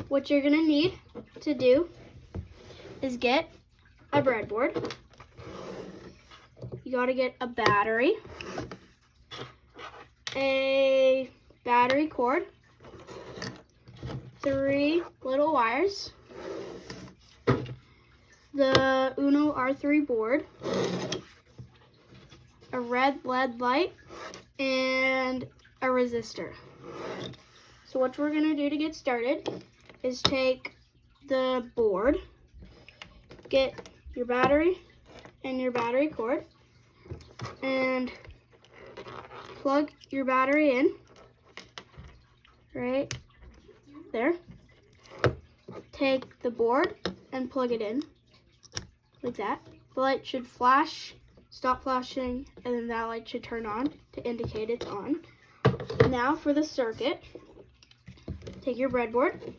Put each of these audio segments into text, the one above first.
what you're gonna need to do is get a breadboard. You gotta get a battery, a battery cord, 3 little wires, the Arduino R3 board, a red LED light, and a resistor. So what we're gonna do to get started is take the board, get your battery and your battery cord, and plug your battery in right there. Take the board and plug it in like that. The light should flash, stop flashing, and then that light should turn on to indicate it's on. Now for the circuit, take your breadboard,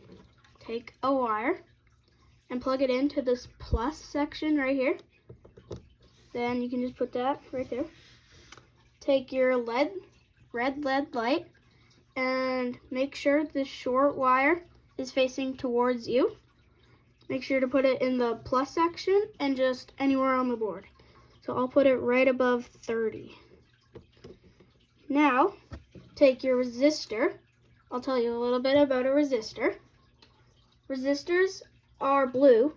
take a wire, and plug it into this plus section right here. Then you can just put that right there. Take your red LED light and make sure the short wire is facing towards you. Make sure to put it in the plus section and just anywhere on the board. So I'll put it right above 30. Now, take your resistor. I'll tell you a little bit about a resistor. Resistors are blue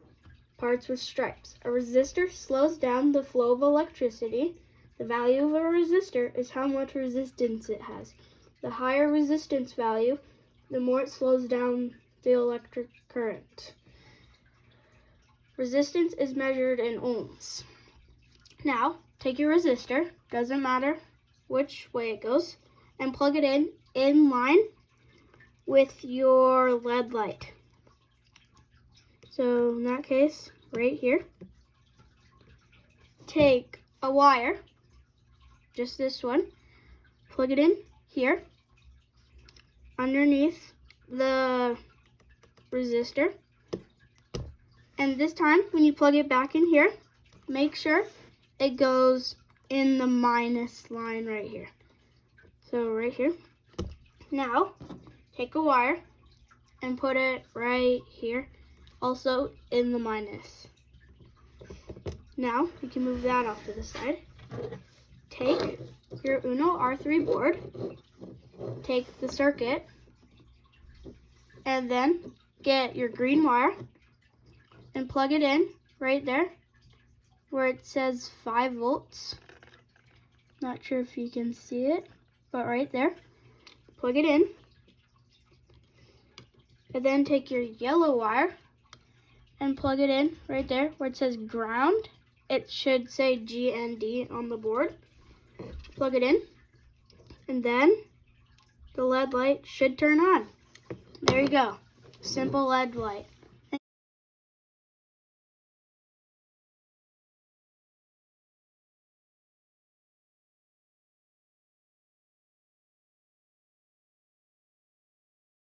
parts with stripes. A resistor slows down the flow of electricity. The value of a resistor is how much resistance it has. The higher resistance value, the more it slows down the electric current. Resistance is measured in ohms. Now, take your resistor, doesn't matter which way it goes, and plug it in line with your LED light. So in that case, right here, take a wire, just this one, plug it in here, underneath the resistor. And this time, when you plug it back in here, make sure it goes in the minus line right here. So right here. Now, take a wire and put it right here, also in the minus. Now, you can move that off to the side. Take your Arduino R3 board, take the circuit, and then get your green wire and plug it in right there where it says 5 volts. Not sure if you can see it, but right there. Plug it in. And then take your yellow wire and plug it in right there where it says ground. It should say GND on the board. Plug it in. And then the LED light should turn on. There you go. Simple LED light.